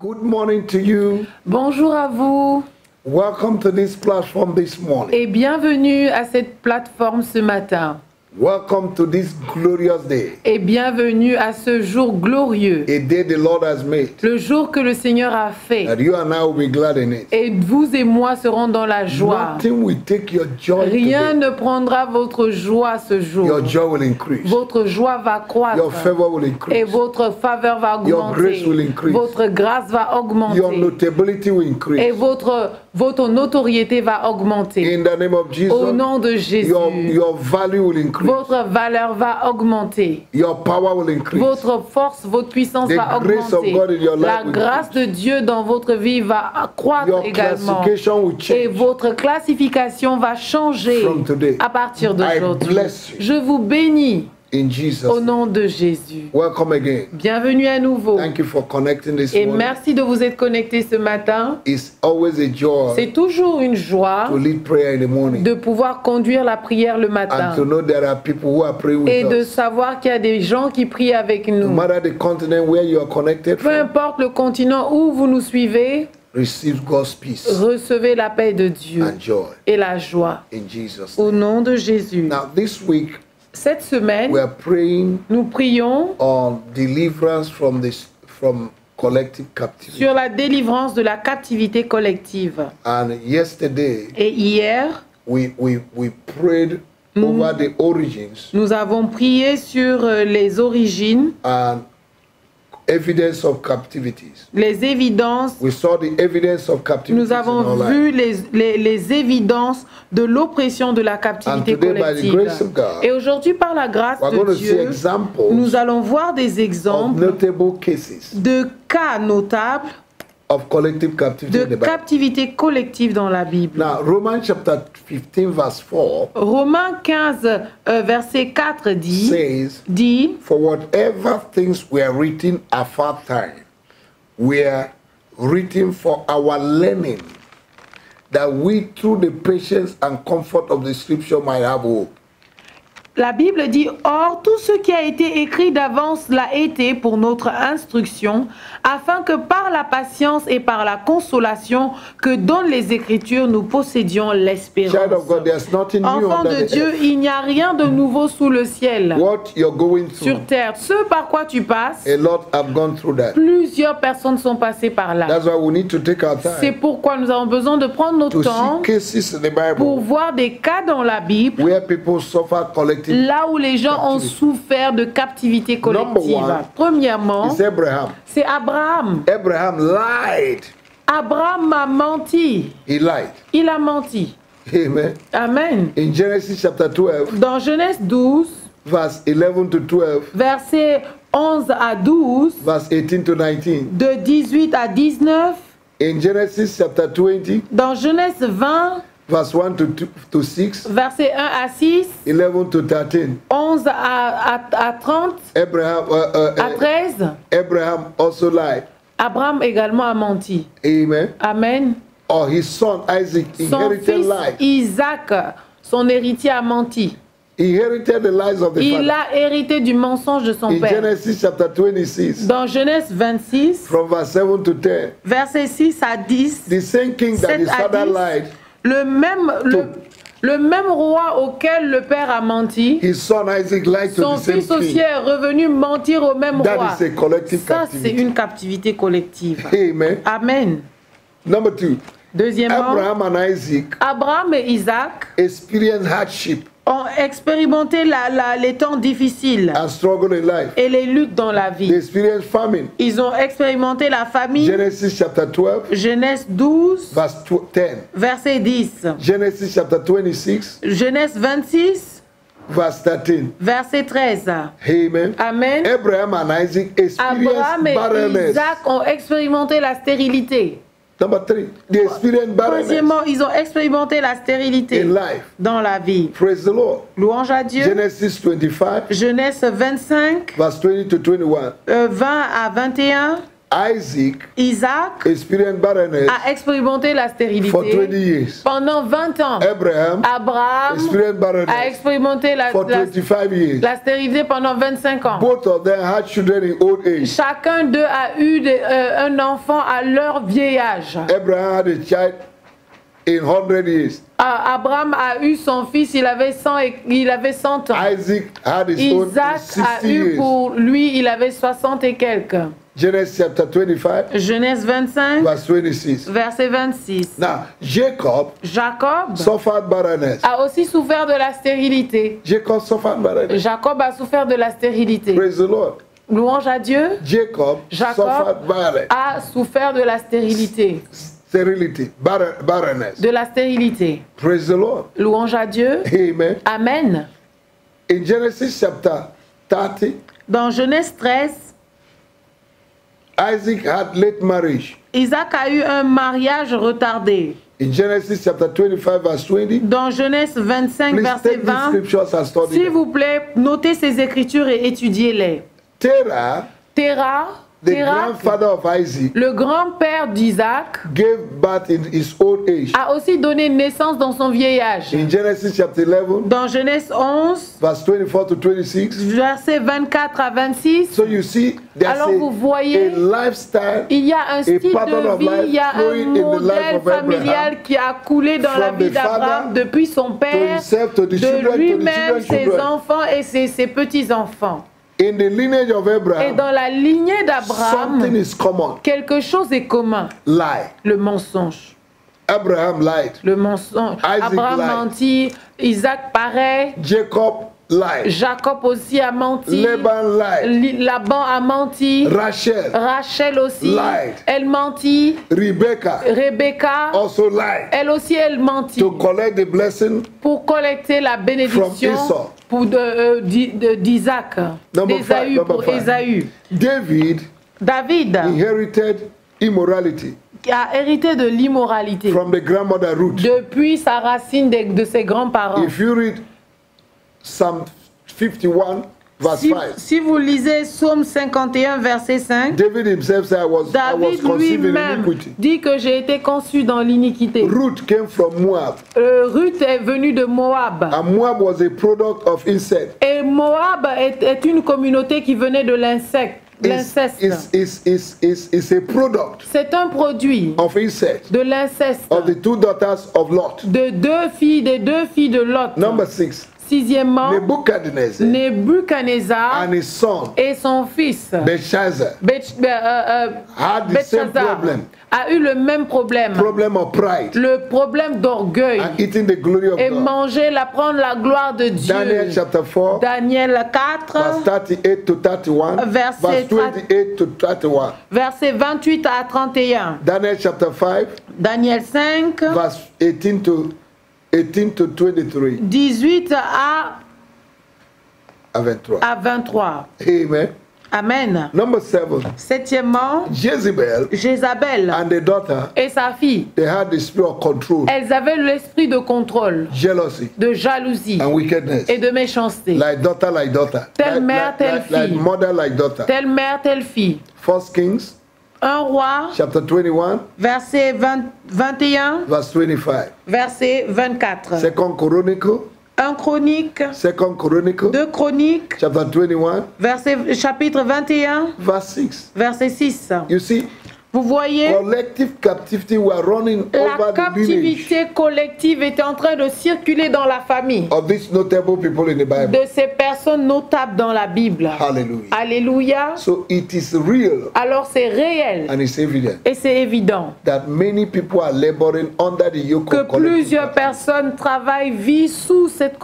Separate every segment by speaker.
Speaker 1: Good morning to you.
Speaker 2: Bonjour à vous
Speaker 1: Welcome to this platform this morning.
Speaker 2: et bienvenue à cette plateforme ce matin.
Speaker 1: Welcome to this glorious day.
Speaker 2: Et bienvenue à ce jour glorieux,
Speaker 1: A day the Lord has made.
Speaker 2: le jour que le Seigneur a fait.
Speaker 1: And you and I will be glad in it.
Speaker 2: Et vous et moi serons dans la joie.
Speaker 1: Nothing will take your joy
Speaker 2: Rien
Speaker 1: today.
Speaker 2: ne prendra votre joie ce jour.
Speaker 1: Your joy will increase.
Speaker 2: Votre joie va
Speaker 1: Your
Speaker 2: croître
Speaker 1: favor will
Speaker 2: et
Speaker 1: increase.
Speaker 2: votre faveur va
Speaker 1: Your grace will
Speaker 2: augmenter.
Speaker 1: increase.
Speaker 2: Votre grâce va
Speaker 1: Your
Speaker 2: augmenter
Speaker 1: notability will
Speaker 2: et
Speaker 1: increase.
Speaker 2: votre notoriété va augmenter.
Speaker 1: In the name of Jesus,
Speaker 2: Au nom de Jésus,
Speaker 1: your value will increase.
Speaker 2: votre valeur va augmenter.
Speaker 1: Your power will increase.
Speaker 2: Votre force, votre puissance
Speaker 1: The
Speaker 2: va
Speaker 1: grace of
Speaker 2: augmenter.
Speaker 1: God in your life
Speaker 2: La
Speaker 1: will
Speaker 2: grâce de Dieu dans votre vie va accroître
Speaker 1: Your
Speaker 2: également.
Speaker 1: classification will
Speaker 2: Et
Speaker 1: change.
Speaker 2: votre classification va changer
Speaker 1: From today.
Speaker 2: à partir
Speaker 1: I
Speaker 2: d'aujourd'hui.
Speaker 1: bless you.
Speaker 2: Je vous bénis
Speaker 1: In Jesus'
Speaker 2: au
Speaker 1: name.
Speaker 2: nom de Jésus.
Speaker 1: Welcome again.
Speaker 2: Bienvenue à nouveau.
Speaker 1: Thank you for connecting this
Speaker 2: Et
Speaker 1: morning.
Speaker 2: merci de vous être connectés ce matin.
Speaker 1: It's always a joy
Speaker 2: C'est toujours une joie
Speaker 1: to lead prayer in the morning
Speaker 2: de pouvoir conduire la prière le
Speaker 1: and to
Speaker 2: matin
Speaker 1: know there are people who are praying
Speaker 2: et
Speaker 1: with
Speaker 2: de
Speaker 1: us.
Speaker 2: savoir qu'il y a des gens qui prient avec
Speaker 1: No
Speaker 2: nous.
Speaker 1: matter the continent where you are connected
Speaker 2: Peu
Speaker 1: from,
Speaker 2: importe le continent où vous nous suivez,
Speaker 1: receive God's peace
Speaker 2: recevez la paix de Dieu
Speaker 1: and joy
Speaker 2: et la joie
Speaker 1: in Jesus'
Speaker 2: au
Speaker 1: name.
Speaker 2: nom de Jésus.
Speaker 1: Now this week
Speaker 2: Cette semaine,
Speaker 1: we are praying
Speaker 2: nous prions
Speaker 1: on deliverance from collective captivity.
Speaker 2: sur la délivrance de la captivité collective.
Speaker 1: And yesterday
Speaker 2: Et hier,
Speaker 1: we prayed over the origins
Speaker 2: nous avons prié sur les origines,
Speaker 1: and evidence of captivities.
Speaker 2: les évidences.
Speaker 1: We saw the evidence of captivity
Speaker 2: Nous
Speaker 1: in our
Speaker 2: avons
Speaker 1: life.
Speaker 2: vu les évidences de l'oppression de la captivité
Speaker 1: And today, by the
Speaker 2: collective.
Speaker 1: grace of God,
Speaker 2: Et aujourd'hui, par la grâce
Speaker 1: We're
Speaker 2: de
Speaker 1: going to see
Speaker 2: Dieu,
Speaker 1: examples
Speaker 2: nous allons voir des
Speaker 1: of
Speaker 2: exemples
Speaker 1: notable cases
Speaker 2: de cas notables
Speaker 1: of collective captivity in the
Speaker 2: de
Speaker 1: Bible.
Speaker 2: captivité collective dans la Bible.
Speaker 1: Now, Romans chapter 15 verse 4
Speaker 2: Romains 15, verset 4
Speaker 1: says, For whatever things were written aforetime were written for our learning, that we through the patience and comfort of the scripture might have hope.
Speaker 2: La Bible dit, or tout ce qui a été écrit d'avance l'a été pour notre instruction, afin que par la patience et par la consolation que donnent les Écritures, nous possédions l'espérance.
Speaker 1: Child of God, there's nothing new
Speaker 2: Enfant
Speaker 1: under
Speaker 2: de
Speaker 1: the
Speaker 2: Dieu,
Speaker 1: earth.
Speaker 2: il n'y a rien de nouveau sous le ciel.
Speaker 1: What you're going through,
Speaker 2: Sur terre, ce par quoi tu passes,
Speaker 1: a lot have gone through that.
Speaker 2: plusieurs personnes sont passées par là.
Speaker 1: That's why we need to take our
Speaker 2: C'est
Speaker 1: time
Speaker 2: pourquoi nous avons besoin de prendre notre
Speaker 1: to
Speaker 2: temps
Speaker 1: see cases in the
Speaker 2: pour
Speaker 1: Bible
Speaker 2: voir des cas dans la Bible
Speaker 1: where people suffer collective.
Speaker 2: là où les gens ont souffert de captivité collective.
Speaker 1: Number one,
Speaker 2: Premièrement,
Speaker 1: It's Abraham.
Speaker 2: c'est Abraham.
Speaker 1: Abraham lied.
Speaker 2: Abraham a menti.
Speaker 1: He lied.
Speaker 2: Il a menti.
Speaker 1: Amen.
Speaker 2: Amen.
Speaker 1: In Genesis chapter 12,
Speaker 2: Dans Genèse 12,
Speaker 1: verse 11 to 12,
Speaker 2: versets 11 à 12,
Speaker 1: verse 18 to 19.
Speaker 2: de 18 à 19,
Speaker 1: In Genesis chapter 20,
Speaker 2: dans Genèse 20,
Speaker 1: verse 1 to 6,
Speaker 2: versets 1 à 6,
Speaker 1: 11 to 13.
Speaker 2: 11 à 30,
Speaker 1: Abraham,
Speaker 2: à 13,
Speaker 1: Abraham also lied.
Speaker 2: Abraham également a menti.
Speaker 1: Amen.
Speaker 2: Amen.
Speaker 1: Or his son Isaac
Speaker 2: Son
Speaker 1: inherited
Speaker 2: fils
Speaker 1: lies.
Speaker 2: Isaac, son héritier, a menti.
Speaker 1: He inherited the lies of the
Speaker 2: Il
Speaker 1: father.
Speaker 2: a hérité du mensonge de son
Speaker 1: In
Speaker 2: père.
Speaker 1: Genesis chapter 26,
Speaker 2: Dans Genèse 26,
Speaker 1: from verse 7 to 10,
Speaker 2: versets 6 à 10,
Speaker 1: the same king that
Speaker 2: 7
Speaker 1: his
Speaker 2: à
Speaker 1: father
Speaker 2: 10,
Speaker 1: lied,
Speaker 2: le même roi auquel le père a menti,
Speaker 1: his son Isaac lied to
Speaker 2: son
Speaker 1: the same
Speaker 2: fils aussi
Speaker 1: king.
Speaker 2: est revenu mentir au même
Speaker 1: That
Speaker 2: roi.
Speaker 1: is a collective
Speaker 2: Ça, c'est
Speaker 1: captivity.
Speaker 2: une captivité collective.
Speaker 1: Amen.
Speaker 2: Amen.
Speaker 1: Number two,
Speaker 2: Deuxièmement,
Speaker 1: Abraham and Isaac
Speaker 2: Abraham et Isaac
Speaker 1: experienced hardship
Speaker 2: ont expérimenté les temps difficiles
Speaker 1: and struggle in life.
Speaker 2: et les luttes dans la
Speaker 1: They
Speaker 2: vie.
Speaker 1: experienced famine.
Speaker 2: Ils ont expérimenté la famine.
Speaker 1: Genesis chapter 12,
Speaker 2: Genèse 12,
Speaker 1: verse 10.
Speaker 2: verset 10.
Speaker 1: Genesis chapter 26,
Speaker 2: Genèse 26,
Speaker 1: verse 13.
Speaker 2: verset 13.
Speaker 1: Amen.
Speaker 2: Amen.
Speaker 1: Abraham and Isaac experienced
Speaker 2: Abraham et
Speaker 1: barrenness.
Speaker 2: Isaac ont expérimenté la stérilité.
Speaker 1: Number three, they experienced barrenness
Speaker 2: Troisièmement, ils ont expérimenté la stérilité
Speaker 1: in life.
Speaker 2: dans la vie.
Speaker 1: Praise the Lord.
Speaker 2: Louange à Dieu.
Speaker 1: Genesis 25,
Speaker 2: Genèse 25,
Speaker 1: verse 20 to 21.
Speaker 2: 20 à 21. Isaac
Speaker 1: experienced barrenness
Speaker 2: a expérimenté la stérilité
Speaker 1: for 20 years.
Speaker 2: pendant 20 ans.
Speaker 1: Abraham experienced
Speaker 2: a
Speaker 1: barrenness
Speaker 2: expérimenté
Speaker 1: for 25 years.
Speaker 2: la stérilité pendant 25 ans.
Speaker 1: Both of them had children in old age.
Speaker 2: Chacun d'eux a eu un enfant à leur vieil âge.
Speaker 1: Abraham had a child in 100 years.
Speaker 2: Abraham a eu son fils, il avait 100 ans.
Speaker 1: Isaac had his own in
Speaker 2: Isaac
Speaker 1: 60
Speaker 2: a eu
Speaker 1: years.
Speaker 2: pour lui, il avait 60 et quelques.
Speaker 1: Genesis chapter 25,
Speaker 2: Genèse 25,
Speaker 1: verse 26.
Speaker 2: verset 26.
Speaker 1: Now, Jacob
Speaker 2: Jacob
Speaker 1: suffered barrenness.
Speaker 2: a aussi souffert de la stérilité.
Speaker 1: Jacob suffered barrenness.
Speaker 2: Jacob a souffert de la stérilité.
Speaker 1: Praise the Lord.
Speaker 2: Louange à Dieu.
Speaker 1: Jacob suffered barrenness.
Speaker 2: a souffert de la stérilité.
Speaker 1: Sterility, barrenness.
Speaker 2: De la stérilité.
Speaker 1: Praise the Lord.
Speaker 2: Louange à Dieu.
Speaker 1: Amen.
Speaker 2: Amen.
Speaker 1: In Genesis chapter 30,
Speaker 2: Dans Genèse 13,
Speaker 1: Isaac had late marriage.
Speaker 2: Isaac a eu un mariage retardé.
Speaker 1: In Genesis chapter 25, verse 20,
Speaker 2: Dans Genèse 25,
Speaker 1: please
Speaker 2: verset
Speaker 1: take these
Speaker 2: 20,
Speaker 1: scriptures and study
Speaker 2: s'il
Speaker 1: them.
Speaker 2: vous plaît, notez ces écritures et étudiez-les.
Speaker 1: Terah,
Speaker 2: Terah,
Speaker 1: the grandfather of Isaac,
Speaker 2: le grand-père d'Isaac,
Speaker 1: gave birth in his old age.
Speaker 2: a aussi donné naissance dans son vieil âge.
Speaker 1: In Genesis chapter 11,
Speaker 2: Dans Genèse 11,
Speaker 1: verse 24 to 26.
Speaker 2: versets 24 à 26,
Speaker 1: So you see, there's
Speaker 2: alors vous voyez,
Speaker 1: a lifestyle
Speaker 2: il y a un style
Speaker 1: pattern
Speaker 2: de
Speaker 1: of
Speaker 2: vie,
Speaker 1: life
Speaker 2: il y a un
Speaker 1: flowing in the life
Speaker 2: modèle
Speaker 1: of Abraham,
Speaker 2: familial qui a coulé dans la
Speaker 1: from
Speaker 2: vie
Speaker 1: the
Speaker 2: d'Abraham
Speaker 1: father
Speaker 2: depuis son
Speaker 1: to
Speaker 2: père,
Speaker 1: himself, to the
Speaker 2: de
Speaker 1: children, to the
Speaker 2: lui-même, ses
Speaker 1: children.
Speaker 2: enfants et ses petits-enfants.
Speaker 1: In the lineage of
Speaker 2: Et
Speaker 1: Abraham,
Speaker 2: dans la lignée
Speaker 1: something
Speaker 2: d'Abraham,
Speaker 1: is common.
Speaker 2: quelque chose est commun,
Speaker 1: Lie.
Speaker 2: le mensonge.
Speaker 1: Abraham lied.
Speaker 2: Le mensonge.
Speaker 1: Isaac
Speaker 2: Abraham
Speaker 1: lied.
Speaker 2: mentit, Isaac pareil,
Speaker 1: Jacob lied.
Speaker 2: Jacob aussi a menti,
Speaker 1: Laban lied.
Speaker 2: Laban a menti, Rachel aussi,
Speaker 1: lied.
Speaker 2: elle mentit,
Speaker 1: Rebecca
Speaker 2: Rebecca,
Speaker 1: also lied.
Speaker 2: elle aussi elle mentit
Speaker 1: To collect the blessing
Speaker 2: pour collecter la bénédiction
Speaker 1: from Esau.
Speaker 2: pour d'Isaac, d'Ésaü pour Ésaü. David
Speaker 1: inherited immorality
Speaker 2: a hérité de l'immoralité
Speaker 1: from the grandmother Ruth.
Speaker 2: depuis sa racine de ses grands-parents.
Speaker 1: If you read Psalm 51 verse 5,
Speaker 2: Si vous lisez Psaume 51 verset 5,
Speaker 1: David himself said, I was
Speaker 2: David
Speaker 1: conceived in
Speaker 2: lui-même
Speaker 1: iniquity.
Speaker 2: dit que j'ai été conçu dans l'iniquité.
Speaker 1: Ruth came from Moab,
Speaker 2: Ruth est venue de Moab.
Speaker 1: and Moab was a product of incest.
Speaker 2: Et Moab est une communauté qui venait de l'inceste. L'inceste.
Speaker 1: Is a product
Speaker 2: C'est un produit
Speaker 1: of incest
Speaker 2: de l'inceste
Speaker 1: of the two daughters of Lot.
Speaker 2: des deux filles de Lot.
Speaker 1: Number 6,
Speaker 2: Sixièmement,
Speaker 1: Nebuchadnezzar
Speaker 2: and
Speaker 1: his son
Speaker 2: et son fils
Speaker 1: Belshazzar had the same problem.
Speaker 2: A eu le même problème.
Speaker 1: Problem of pride
Speaker 2: Le problème d'orgueil.
Speaker 1: and eating the glory of
Speaker 2: Et
Speaker 1: God.
Speaker 2: manger, prendre la gloire de Dieu.
Speaker 1: Daniel chapter 4,
Speaker 2: Daniel 4,
Speaker 1: verse 38 to 31, verse 28 to 31.
Speaker 2: verset 28 à 31.
Speaker 1: Daniel chapter 5,
Speaker 2: Daniel 5,
Speaker 1: verse 18 to 23.
Speaker 2: 18 à
Speaker 1: 23.
Speaker 2: 23.
Speaker 1: Amen.
Speaker 2: Amen.
Speaker 1: Number 7,
Speaker 2: Septièmement,
Speaker 1: Jezebel
Speaker 2: Jézabel
Speaker 1: and the daughter,
Speaker 2: et sa fille,
Speaker 1: they had the spirit of control,
Speaker 2: elles avaient l'esprit de contrôle,
Speaker 1: jealousy,
Speaker 2: de jalousie
Speaker 1: and wickedness.
Speaker 2: et de méchanceté.
Speaker 1: Like daughter, like daughter.
Speaker 2: Telle mère, telle
Speaker 1: like
Speaker 2: fille.
Speaker 1: mother, like daughter.
Speaker 2: Telle mère, telle fille.
Speaker 1: 1 Kings
Speaker 2: 1 roi,
Speaker 1: chapter 21,
Speaker 2: verset 21,
Speaker 1: verse 25.
Speaker 2: verset 24.
Speaker 1: 2 Chronicle,
Speaker 2: 1 Chronique,
Speaker 1: 2 Chronicle,
Speaker 2: 2 Chroniques,
Speaker 1: chapter 21,
Speaker 2: chapitre 21,
Speaker 1: verse 6.
Speaker 2: verset 6.
Speaker 1: You see,
Speaker 2: Vous voyez,
Speaker 1: collective captivity were running
Speaker 2: la
Speaker 1: over the lineage
Speaker 2: captivité collective était en train de circuler dans la famille
Speaker 1: of these notable people in the Bible.
Speaker 2: de ces personnes notables dans la Bible.
Speaker 1: Hallelujah.
Speaker 2: Alléluia.
Speaker 1: So it is real
Speaker 2: Alors c'est réel
Speaker 1: and it's evident
Speaker 2: et c'est évident
Speaker 1: that many people are laboring under the yoke
Speaker 2: que
Speaker 1: of collective
Speaker 2: plusieurs
Speaker 1: captivity.
Speaker 2: personnes travaillent, vivent sous cette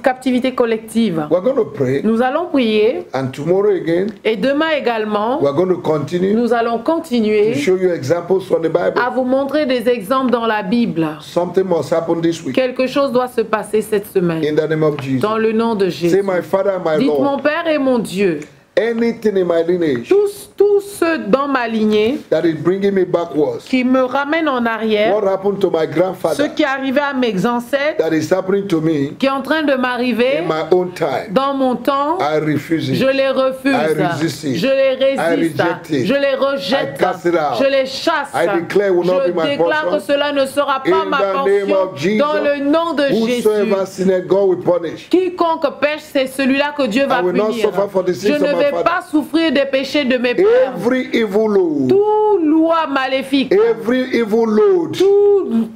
Speaker 2: captivité collective.
Speaker 1: We're going to pray,
Speaker 2: Nous allons prier
Speaker 1: and tomorrow again,
Speaker 2: et demain également,
Speaker 1: we're going to continue
Speaker 2: nous allons
Speaker 1: to
Speaker 2: continuer
Speaker 1: show you examples from the Bible.
Speaker 2: à vous montrer des exemples dans la Bible.
Speaker 1: Something must happen this week.
Speaker 2: Quelque chose doit se passer cette semaine.
Speaker 1: In the name of Jesus.
Speaker 2: Dans le nom de
Speaker 1: Say,
Speaker 2: Jésus.
Speaker 1: my Father and my
Speaker 2: Dites
Speaker 1: Lord,
Speaker 2: mon Père et mon Dieu.
Speaker 1: anything in my lineage
Speaker 2: Tout tous ceux dans ma lignée
Speaker 1: that is bringing me backwards.
Speaker 2: qui me ramènent en arrière,
Speaker 1: What happened to my
Speaker 2: ce
Speaker 1: grandfather
Speaker 2: qui est arrivé à mes ancêtres,
Speaker 1: that is happening to me
Speaker 2: qui est en train de m'arriver
Speaker 1: in my own time.
Speaker 2: dans mon temps,
Speaker 1: I refuse it.
Speaker 2: je les refuse,
Speaker 1: I resist it.
Speaker 2: je les
Speaker 1: I
Speaker 2: résiste,
Speaker 1: reject it.
Speaker 2: je les
Speaker 1: I
Speaker 2: rejette,
Speaker 1: cast it out.
Speaker 2: je les chasse.
Speaker 1: I declare it will not
Speaker 2: Je
Speaker 1: be my
Speaker 2: déclare que
Speaker 1: portion.
Speaker 2: cela ne sera pas
Speaker 1: In
Speaker 2: ma
Speaker 1: the name
Speaker 2: portion
Speaker 1: of Jesus,
Speaker 2: dans le nom de
Speaker 1: whosoever
Speaker 2: Jésus.
Speaker 1: sinneth, God will punish.
Speaker 2: Quiconque pêche, c'est celui-là que Dieu va
Speaker 1: I will not
Speaker 2: punir.
Speaker 1: suffer for the
Speaker 2: Je
Speaker 1: sins
Speaker 2: ne
Speaker 1: of my
Speaker 2: vais
Speaker 1: father.
Speaker 2: pas souffrir des péchés de mes pères.
Speaker 1: Every evil load,
Speaker 2: Tout loi maléfique,
Speaker 1: every evil load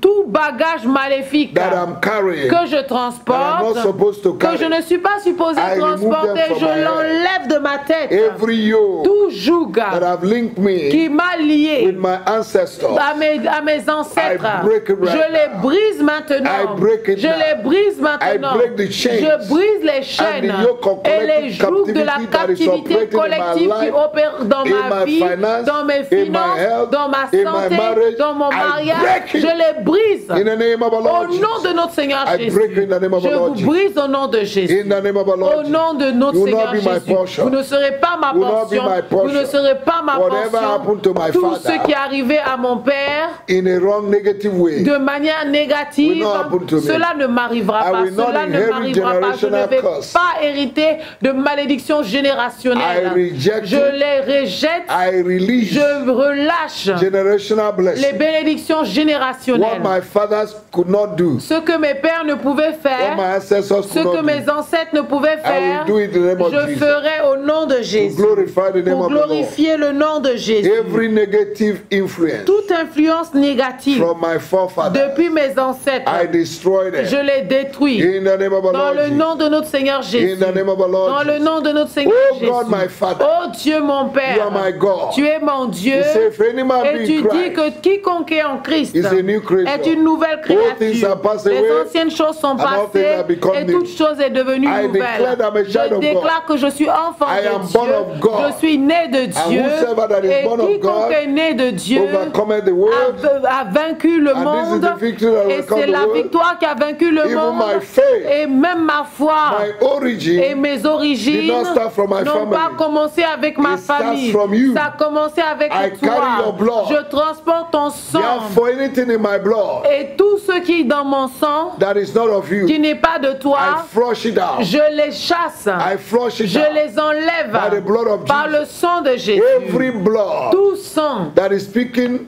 Speaker 2: tout bagage maléfique
Speaker 1: that I'm carrying,
Speaker 2: que je
Speaker 1: that I'm
Speaker 2: transporte,
Speaker 1: not supposed to
Speaker 2: que je
Speaker 1: carry,
Speaker 2: ne suis pas supposé
Speaker 1: I remove them
Speaker 2: transporter,
Speaker 1: from
Speaker 2: je
Speaker 1: my head.
Speaker 2: l'enlève de ma tête.
Speaker 1: every yoke
Speaker 2: Tout joug
Speaker 1: that have linked me
Speaker 2: qui m'a lié
Speaker 1: with my ancestors,
Speaker 2: à mes ancêtres,
Speaker 1: I break it right
Speaker 2: je les
Speaker 1: now.
Speaker 2: brise maintenant.
Speaker 1: I break it
Speaker 2: Je
Speaker 1: now.
Speaker 2: les brise maintenant.
Speaker 1: I break the chains
Speaker 2: Je brise les chaînes
Speaker 1: and the yoke of
Speaker 2: et les
Speaker 1: collective
Speaker 2: jougs de la
Speaker 1: captivity that is
Speaker 2: captivité
Speaker 1: operating in my
Speaker 2: collective qui
Speaker 1: life,
Speaker 2: opère dans
Speaker 1: in
Speaker 2: ma
Speaker 1: my
Speaker 2: vie,
Speaker 1: finance,
Speaker 2: dans mes
Speaker 1: in my
Speaker 2: finances,
Speaker 1: health,
Speaker 2: dans ma
Speaker 1: in my
Speaker 2: santé,
Speaker 1: marriage.
Speaker 2: dans mon
Speaker 1: I
Speaker 2: mariage.
Speaker 1: break it.
Speaker 2: Je les brise.
Speaker 1: in the name of our
Speaker 2: Au
Speaker 1: Lord
Speaker 2: nom de notre Seigneur
Speaker 1: I
Speaker 2: Jésus.
Speaker 1: break in the name of
Speaker 2: Je
Speaker 1: our Lord
Speaker 2: vous
Speaker 1: Jesus.
Speaker 2: brise au nom de Jésus.
Speaker 1: In the name of our
Speaker 2: Au
Speaker 1: Lord
Speaker 2: nom de notre
Speaker 1: You will
Speaker 2: Seigneur
Speaker 1: not be my
Speaker 2: Jésus.
Speaker 1: portion.
Speaker 2: Vous ne serez pas ma
Speaker 1: You will not be
Speaker 2: portion.
Speaker 1: my portion.
Speaker 2: Vous ne serez pas ma
Speaker 1: Whatever happened to my
Speaker 2: portion. Tout
Speaker 1: father,
Speaker 2: ce qui est arrivé à mon père
Speaker 1: in a wrong negative way,
Speaker 2: de manière négative,
Speaker 1: will not happen to me.
Speaker 2: cela ne m'arrivera
Speaker 1: I
Speaker 2: pas.
Speaker 1: will not
Speaker 2: Cela ne
Speaker 1: inherit
Speaker 2: m'arrivera pas. Je ne
Speaker 1: generational
Speaker 2: vais
Speaker 1: curse.
Speaker 2: pas hériter de malédiction générationnelle.
Speaker 1: I reject
Speaker 2: Je
Speaker 1: it.
Speaker 2: les rejette.
Speaker 1: I release
Speaker 2: Je relâche
Speaker 1: generational
Speaker 2: les
Speaker 1: blessing.
Speaker 2: bénédictions
Speaker 1: What
Speaker 2: générationnelles.
Speaker 1: my fathers could not do,
Speaker 2: Ce que mes pères ne pouvaient
Speaker 1: what
Speaker 2: faire,
Speaker 1: my ancestors
Speaker 2: ce
Speaker 1: could
Speaker 2: que
Speaker 1: not
Speaker 2: mes
Speaker 1: do,
Speaker 2: ancêtres ne pouvaient
Speaker 1: I will
Speaker 2: faire,
Speaker 1: do it in the name of
Speaker 2: je
Speaker 1: Jesus.
Speaker 2: ferai au nom de
Speaker 1: To
Speaker 2: Jésus.
Speaker 1: glorify the name
Speaker 2: Pour
Speaker 1: of the Lord.
Speaker 2: glorifier le nom de Jésus.
Speaker 1: Every negative influence
Speaker 2: Toute influence négative
Speaker 1: from my forefathers,
Speaker 2: depuis mes ancêtres,
Speaker 1: I destroy
Speaker 2: je
Speaker 1: them.
Speaker 2: les détruis.
Speaker 1: In the name of our
Speaker 2: Dans
Speaker 1: Lord
Speaker 2: le
Speaker 1: Jesus.
Speaker 2: nom de notre Seigneur Jésus.
Speaker 1: In the name of our
Speaker 2: Dans
Speaker 1: Lord
Speaker 2: le
Speaker 1: Jesus.
Speaker 2: nom de notre Seigneur
Speaker 1: Oh God, my
Speaker 2: Jésus.
Speaker 1: Father,
Speaker 2: Oh Dieu mon
Speaker 1: you
Speaker 2: Père,
Speaker 1: are my God.
Speaker 2: tu es mon Dieu.
Speaker 1: You say, if any man
Speaker 2: Et
Speaker 1: be
Speaker 2: tu
Speaker 1: in
Speaker 2: dis
Speaker 1: Christ,
Speaker 2: que quiconque est en Christ
Speaker 1: is a new creature.
Speaker 2: est une nouvelle
Speaker 1: All things
Speaker 2: créature.
Speaker 1: are passed
Speaker 2: Les
Speaker 1: away,
Speaker 2: anciennes choses sont
Speaker 1: and all things
Speaker 2: passées
Speaker 1: are become
Speaker 2: et
Speaker 1: new.
Speaker 2: toute chose est devenue
Speaker 1: I
Speaker 2: nouvelle.
Speaker 1: declare that I'm a child
Speaker 2: Je
Speaker 1: of
Speaker 2: déclare que je suis enfant
Speaker 1: I
Speaker 2: de
Speaker 1: am born of
Speaker 2: Dieu.
Speaker 1: God.
Speaker 2: Je suis né de Dieu.
Speaker 1: whosoever that is
Speaker 2: Et
Speaker 1: born of
Speaker 2: quiconque
Speaker 1: God
Speaker 2: est né de Dieu
Speaker 1: overcometh the world.
Speaker 2: a vaincu le
Speaker 1: And this is
Speaker 2: monde.
Speaker 1: the victory that
Speaker 2: Et
Speaker 1: overcome
Speaker 2: c'est
Speaker 1: the
Speaker 2: la
Speaker 1: world.
Speaker 2: victoire qui a vaincu le
Speaker 1: Even
Speaker 2: monde.
Speaker 1: my faith,
Speaker 2: Et même ma foi.
Speaker 1: my origin,
Speaker 2: Et mes origines
Speaker 1: did not start from my
Speaker 2: n'ont pas
Speaker 1: family.
Speaker 2: commencé avec ma
Speaker 1: It starts
Speaker 2: famille.
Speaker 1: from you.
Speaker 2: Ça a commencé avec
Speaker 1: I
Speaker 2: toi.
Speaker 1: carry your blood.
Speaker 2: Je transporte ton sang.
Speaker 1: therefore anything in my blood
Speaker 2: Et tout ce qui est dans mon sang,
Speaker 1: that is not of you,
Speaker 2: qui n'est pas de
Speaker 1: I
Speaker 2: toi,
Speaker 1: flush it out.
Speaker 2: je les chasse.
Speaker 1: I flush it
Speaker 2: Je
Speaker 1: out.
Speaker 2: les enlève
Speaker 1: By the blood of
Speaker 2: par
Speaker 1: Jesus.
Speaker 2: le sang de Jésus.
Speaker 1: Every blood
Speaker 2: Tout sang
Speaker 1: that is speaking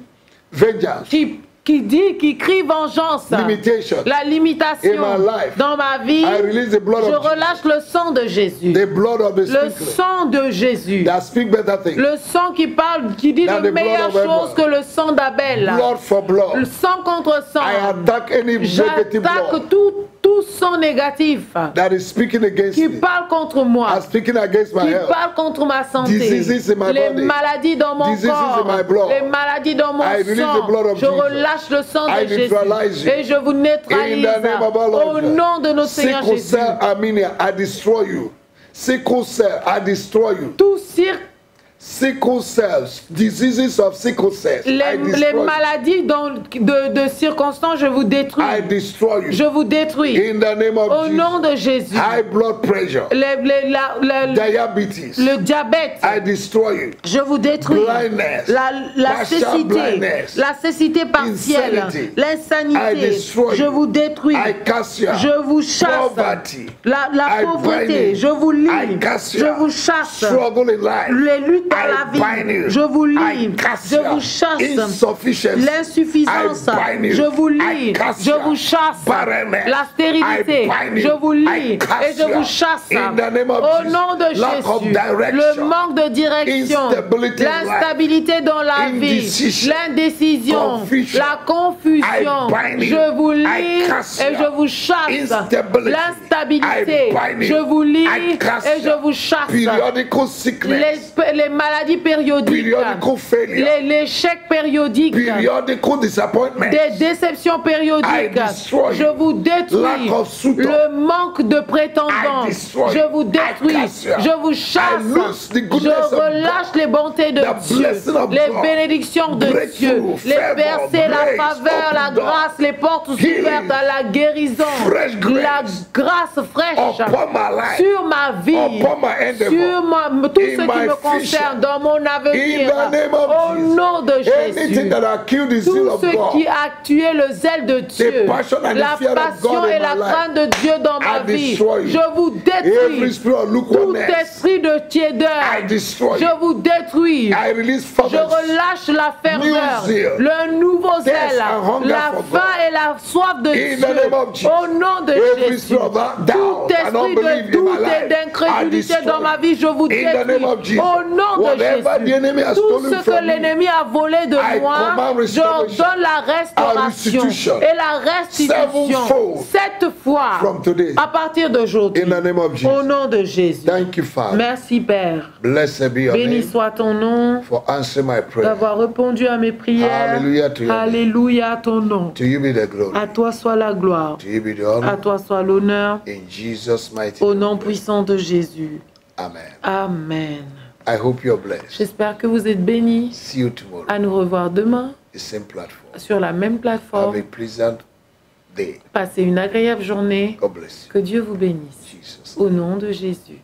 Speaker 1: vengeance,
Speaker 2: qui crie vengeance,
Speaker 1: limitation,
Speaker 2: la limitation
Speaker 1: in my life,
Speaker 2: dans ma vie,
Speaker 1: I release the blood
Speaker 2: je
Speaker 1: of
Speaker 2: relâche le sang de Jésus.
Speaker 1: the blood of the
Speaker 2: Le
Speaker 1: sprinkler
Speaker 2: sang de Jésus.
Speaker 1: that speak better things.
Speaker 2: Le sang qui parle, qui dit
Speaker 1: That
Speaker 2: de
Speaker 1: the blood
Speaker 2: meilleures
Speaker 1: of Abel.
Speaker 2: choses que le sang d'Abel.
Speaker 1: Blood for
Speaker 2: Le
Speaker 1: blood.
Speaker 2: sang contre sang.
Speaker 1: I attack any negative blood
Speaker 2: J'attaque tout sang négatif
Speaker 1: that is speaking against
Speaker 2: qui
Speaker 1: me,
Speaker 2: parle contre moi,
Speaker 1: are speaking against my
Speaker 2: qui
Speaker 1: health.
Speaker 2: parle contre ma santé,
Speaker 1: Diseases in my
Speaker 2: les
Speaker 1: body.
Speaker 2: maladies dans mon
Speaker 1: Diseases
Speaker 2: corps,
Speaker 1: in my blood.
Speaker 2: les maladies dans mon
Speaker 1: I release
Speaker 2: sang.
Speaker 1: the blood of
Speaker 2: Je
Speaker 1: Jesus.
Speaker 2: relâche le sang
Speaker 1: I
Speaker 2: de Jésus
Speaker 1: neutralize you.
Speaker 2: et je vous neutralise
Speaker 1: In the name of our Lord
Speaker 2: au
Speaker 1: Jesus.
Speaker 2: nom de notre Seigneur
Speaker 1: Sickle
Speaker 2: Jésus.
Speaker 1: cell anemia, I destroy you. Sickle cell, I destroy you.
Speaker 2: Tout cirque,
Speaker 1: Sickle cells, diseases of sickle cells, I
Speaker 2: les
Speaker 1: destroy you.
Speaker 2: maladies de circonstances, je vous détruis.
Speaker 1: I destroy you.
Speaker 2: Je vous détruis
Speaker 1: In the name of
Speaker 2: au
Speaker 1: Jesus.
Speaker 2: nom de Jésus.
Speaker 1: High blood pressure, diabetes,
Speaker 2: Le diabète,
Speaker 1: I destroy you.
Speaker 2: je vous détruis.
Speaker 1: Blindness,
Speaker 2: La
Speaker 1: partial
Speaker 2: cécité,
Speaker 1: blindness,
Speaker 2: la cécité partielle,
Speaker 1: insanity, I
Speaker 2: l'insanité,
Speaker 1: destroy
Speaker 2: je
Speaker 1: you.
Speaker 2: vous détruis.
Speaker 1: I cast you out.
Speaker 2: Je vous chasse.
Speaker 1: Poverty,
Speaker 2: La
Speaker 1: I
Speaker 2: pauvreté,
Speaker 1: bind
Speaker 2: je
Speaker 1: you.
Speaker 2: vous
Speaker 1: I
Speaker 2: lie.
Speaker 1: cast you
Speaker 2: Je
Speaker 1: out.
Speaker 2: vous chasse.
Speaker 1: Struggle in life,
Speaker 2: Les luttes dans
Speaker 1: I
Speaker 2: la
Speaker 1: bind
Speaker 2: vie,
Speaker 1: you.
Speaker 2: je vous
Speaker 1: I
Speaker 2: lie.
Speaker 1: cast
Speaker 2: Je
Speaker 1: you
Speaker 2: vous
Speaker 1: out.
Speaker 2: chasse.
Speaker 1: Insufficiency,
Speaker 2: L'insuffisance,
Speaker 1: I bind you.
Speaker 2: je vous
Speaker 1: I
Speaker 2: lie.
Speaker 1: cast
Speaker 2: Je
Speaker 1: you
Speaker 2: vous
Speaker 1: out.
Speaker 2: chasse.
Speaker 1: Barrenness,
Speaker 2: La stérilité,
Speaker 1: I bind you.
Speaker 2: je vous
Speaker 1: I
Speaker 2: lie
Speaker 1: cast
Speaker 2: et je
Speaker 1: you
Speaker 2: vous
Speaker 1: out.
Speaker 2: chasse.
Speaker 1: In the name of
Speaker 2: Au
Speaker 1: Jesus.
Speaker 2: nom de
Speaker 1: Lack of
Speaker 2: Jésus,
Speaker 1: direction,
Speaker 2: le manque de direction,
Speaker 1: instability in
Speaker 2: l'instabilité dans la vie,
Speaker 1: indecision,
Speaker 2: l'indécision,
Speaker 1: confusion,
Speaker 2: la confusion,
Speaker 1: I bind you.
Speaker 2: je vous
Speaker 1: I
Speaker 2: lie
Speaker 1: cast
Speaker 2: et
Speaker 1: you
Speaker 2: je
Speaker 1: out.
Speaker 2: vous chasse.
Speaker 1: Instability,
Speaker 2: L'instabilité,
Speaker 1: I bind you.
Speaker 2: je vous lie
Speaker 1: I cast
Speaker 2: et je
Speaker 1: you.
Speaker 2: vous chasse.
Speaker 1: Periodical sickness,
Speaker 2: Les maladies périodiques,
Speaker 1: periodical failure,
Speaker 2: l'échec périodique,
Speaker 1: periodical disappointment,
Speaker 2: des déceptions
Speaker 1: I
Speaker 2: périodiques,
Speaker 1: destroy
Speaker 2: je
Speaker 1: you.
Speaker 2: vous détruis.
Speaker 1: Lack of suitor,
Speaker 2: Le manque de prétendants,
Speaker 1: I destroy
Speaker 2: je
Speaker 1: you.
Speaker 2: vous
Speaker 1: I
Speaker 2: détruis,
Speaker 1: cast you out.
Speaker 2: je vous chasse,
Speaker 1: I loose the
Speaker 2: je
Speaker 1: goodness of
Speaker 2: relâche
Speaker 1: God,
Speaker 2: les bontés de
Speaker 1: the
Speaker 2: Dieu,
Speaker 1: blessing of
Speaker 2: les
Speaker 1: God,
Speaker 2: bénédictions de
Speaker 1: breakthrough,
Speaker 2: Dieu, les
Speaker 1: favor,
Speaker 2: percées, la
Speaker 1: grace,
Speaker 2: faveur, la
Speaker 1: open door,
Speaker 2: grâce, les portes
Speaker 1: healing,
Speaker 2: ouvertes à la guérison,
Speaker 1: fresh
Speaker 2: la
Speaker 1: grace
Speaker 2: grâce fraîche
Speaker 1: upon my life,
Speaker 2: sur ma vie,
Speaker 1: upon my endeavor,
Speaker 2: sur tout
Speaker 1: in
Speaker 2: ce qui
Speaker 1: my
Speaker 2: me
Speaker 1: vision,
Speaker 2: présent, dans mon avenir.
Speaker 1: In the name of
Speaker 2: Au
Speaker 1: Jesus.
Speaker 2: nom de
Speaker 1: Anything
Speaker 2: Jésus.
Speaker 1: that has killed the zeal
Speaker 2: Tout
Speaker 1: of
Speaker 2: ce
Speaker 1: God,
Speaker 2: qui a tué le zèle de Dieu,
Speaker 1: passion and the
Speaker 2: la
Speaker 1: fear of
Speaker 2: passion
Speaker 1: God in
Speaker 2: et la
Speaker 1: my life,
Speaker 2: crainte de Dieu dans ma
Speaker 1: I
Speaker 2: vie,
Speaker 1: destroy you.
Speaker 2: je vous
Speaker 1: every
Speaker 2: détruis.
Speaker 1: spirit of
Speaker 2: Tout
Speaker 1: lukewarmness,
Speaker 2: esprit de
Speaker 1: I
Speaker 2: tiédeur,
Speaker 1: destroy
Speaker 2: je
Speaker 1: you.
Speaker 2: vous détruis.
Speaker 1: I release
Speaker 2: Je
Speaker 1: fervence.
Speaker 2: relâche la ferveur,
Speaker 1: New zeal,
Speaker 2: le nouveau zèle,
Speaker 1: and hunger
Speaker 2: la
Speaker 1: for
Speaker 2: faim et la soif de
Speaker 1: In the
Speaker 2: Dieu.
Speaker 1: name of Jesus.
Speaker 2: Au nom de
Speaker 1: Every
Speaker 2: Jésus,
Speaker 1: spirit of doubt
Speaker 2: tout
Speaker 1: and
Speaker 2: esprit
Speaker 1: unbelief
Speaker 2: de
Speaker 1: in
Speaker 2: doute
Speaker 1: my life,
Speaker 2: et d'incrédulité
Speaker 1: I destroy
Speaker 2: dans ma vie, je vous
Speaker 1: In the name of
Speaker 2: détruis.
Speaker 1: Jesus.
Speaker 2: Au nom de
Speaker 1: Whatever the enemy has
Speaker 2: Jésus, tout
Speaker 1: stolen
Speaker 2: ce que
Speaker 1: from me,
Speaker 2: l'ennemi a volé de
Speaker 1: I
Speaker 2: moi,
Speaker 1: command
Speaker 2: je
Speaker 1: restoration
Speaker 2: donne la restauration
Speaker 1: restitution.
Speaker 2: et la restitution
Speaker 1: Sevenfold
Speaker 2: 7 fois
Speaker 1: from today.
Speaker 2: à partir d'aujourd'hui.
Speaker 1: In the name of
Speaker 2: Au
Speaker 1: Jesus.
Speaker 2: nom de Jésus.
Speaker 1: Thank you, Father.
Speaker 2: Merci Père.
Speaker 1: Blessed be your
Speaker 2: Béni
Speaker 1: name
Speaker 2: soit ton nom
Speaker 1: for answering my prayer.
Speaker 2: d'avoir répondu à mes prières.
Speaker 1: Hallelujah to your name.
Speaker 2: Alléluia à ton nom.
Speaker 1: To you be the glory.
Speaker 2: À toi soit la gloire.
Speaker 1: To you be the
Speaker 2: À
Speaker 1: honor.
Speaker 2: toi soit l'honneur.
Speaker 1: In Jesus' mighty
Speaker 2: Au
Speaker 1: name.
Speaker 2: nom puissant de Jésus.
Speaker 1: Amen.
Speaker 2: Amen.
Speaker 1: I hope you're blessed.
Speaker 2: J'espère que vous êtes bénis.
Speaker 1: See you tomorrow.
Speaker 2: À nous revoir demain
Speaker 1: The same platform.
Speaker 2: sur la même
Speaker 1: Have
Speaker 2: plateforme.
Speaker 1: a pleasant day.
Speaker 2: Passez une agréable journée.
Speaker 1: God bless you.
Speaker 2: Que Dieu vous bénisse.
Speaker 1: Jesus.
Speaker 2: Au nom de Jésus.